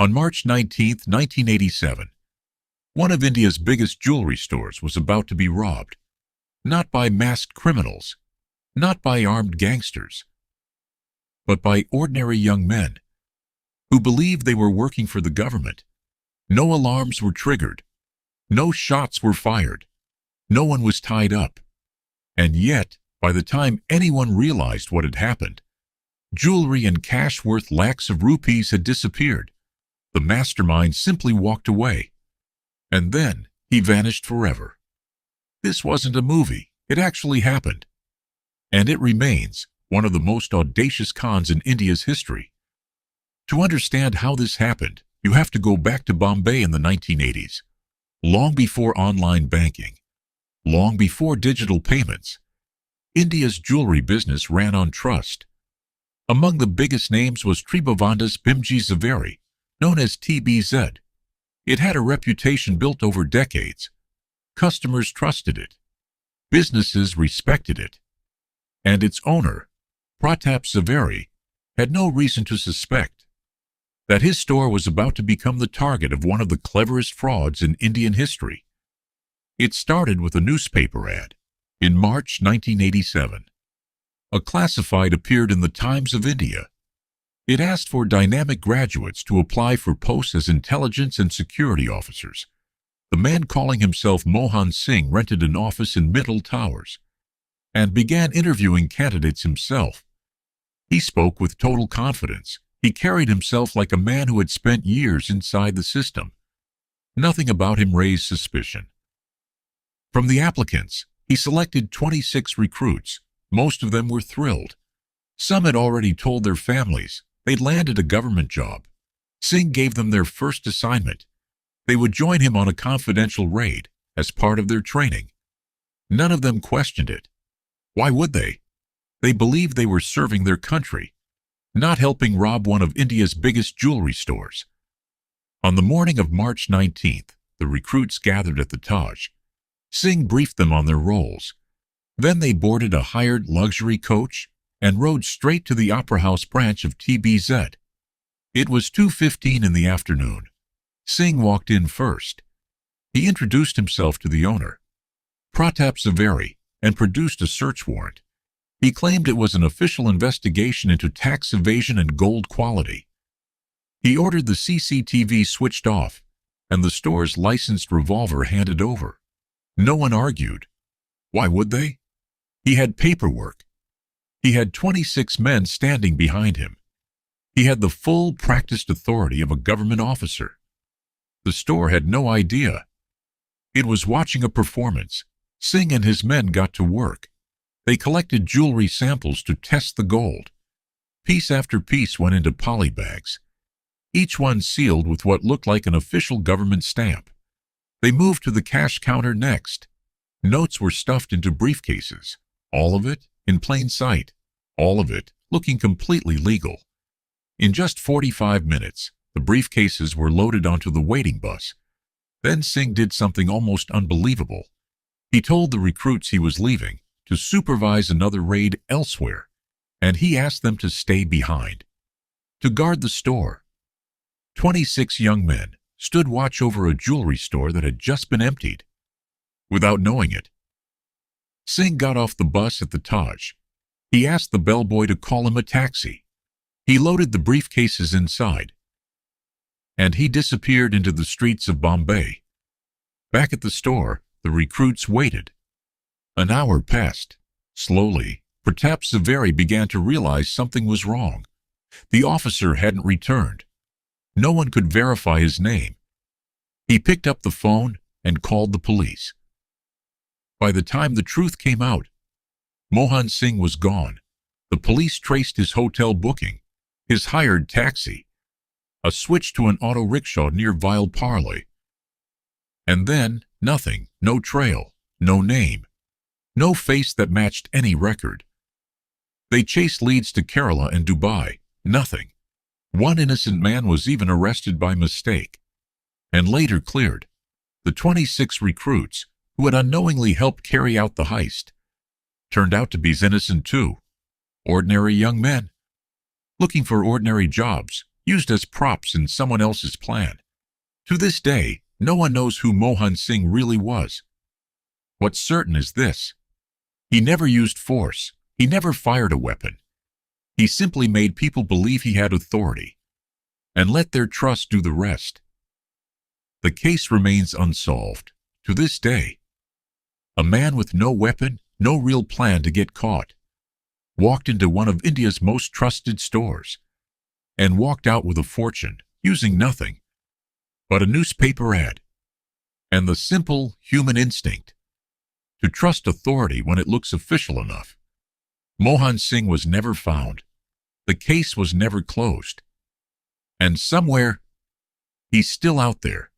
On March 19, 1987, one of India's biggest jewelry stores was about to be robbed, not by masked criminals, not by armed gangsters, but by ordinary young men who believed they were working for the government. No alarms were triggered, no shots were fired, no one was tied up. And yet, by the time anyone realized what had happened, jewelry and cash worth lakhs of rupees had disappeared. The mastermind simply walked away. And then he vanished forever. This wasn't a movie. It actually happened. And it remains one of the most audacious cons in India's history. To understand how this happened, you have to go back to Bombay in the 1980s, long before online banking, long before digital payments. India's jewelry business ran on trust. Among the biggest names was Tribhuvandas Bhimji Zaveri, known as TBZ. It had a reputation built over decades. Customers trusted it. Businesses respected it. And its owner, Pratap Zaveri, had no reason to suspect that his store was about to become the target of one of the cleverest frauds in Indian history. It started with a newspaper ad. In March 1987, a classified appeared in the Times of India. It asked for dynamic graduates to apply for posts as intelligence and security officers. The man calling himself Mohan Singh rented an office in Mittal Towers and began interviewing candidates himself. He spoke with total confidence. He carried himself like a man who had spent years inside the system. Nothing about him raised suspicion. From the applicants, he selected 26 recruits. Most of them were thrilled. Some had already told their families they'd landed a government job. Singh gave them their first assignment. They would join him on a confidential raid as part of their training. None of them questioned it. Why would they? They believed they were serving their country, not helping rob one of India's biggest jewelry stores. On the morning of March 19th, the recruits gathered at the Taj. Singh briefed them on their roles. Then they boarded a hired luxury coach and rode straight to the Opera House branch of TBZ. It was 2:15 in the afternoon. Singh walked in first. He introduced himself to the owner, Pratap Zaveri, and produced a search warrant. He claimed it was an official investigation into tax evasion and gold quality. He ordered the CCTV switched off and the store's licensed revolver handed over. No one argued. Why would they? He had paperwork. He had 26 men standing behind him. He had the full practiced authority of a government officer. The store had no idea. It was watching a performance. Singh and his men got to work. They collected jewelry samples to test the gold. Piece after piece went into poly bags, each one sealed with what looked like an official government stamp. They moved to the cash counter next. Notes were stuffed into briefcases, all of it in plain sight, all of it looking completely legal. In just 45 minutes, the briefcases were loaded onto the waiting bus. Then Singh did something almost unbelievable. He told the recruits he was leaving to supervise another raid elsewhere, and he asked them to stay behind, to guard the store. 26 young men stood watch over a jewelry store that had just been emptied. Without knowing it, Singh got off the bus at the Taj. He asked the bellboy to call him a taxi. He loaded the briefcases inside, and he disappeared into the streets of Bombay. Back at the store, the recruits waited. An hour passed. Slowly, Pratap Zaveri began to realize something was wrong. The officer hadn't returned. No one could verify his name. He picked up the phone and called the police. By the time the truth came out, Mohan Singh was gone. The police traced his hotel booking, his hired taxi, a switch to an auto rickshaw near Vile Parley. And then, nothing, no trail, no name, no face that matched any record. They chased leads to Kerala and Dubai, nothing. One innocent man was even arrested by mistake, and later cleared. The 26 recruits, who had unknowingly helped carry out the heist, turned out to be innocent too. Ordinary young men, looking for ordinary jobs, used as props in someone else's plan. To this day, no one knows who Mohan Singh really was. What's certain is this: he never used force, he never fired a weapon. He simply made people believe he had authority, and let their trust do the rest. The case remains unsolved to this day. A man with no weapon, no real plan to get caught, walked into one of India's most trusted stores, and walked out with a fortune, using nothing but a newspaper ad and the simple human instinct to trust authority when it looks official enough. Mohan Singh was never found. The case was never closed. And somewhere, he's still out there,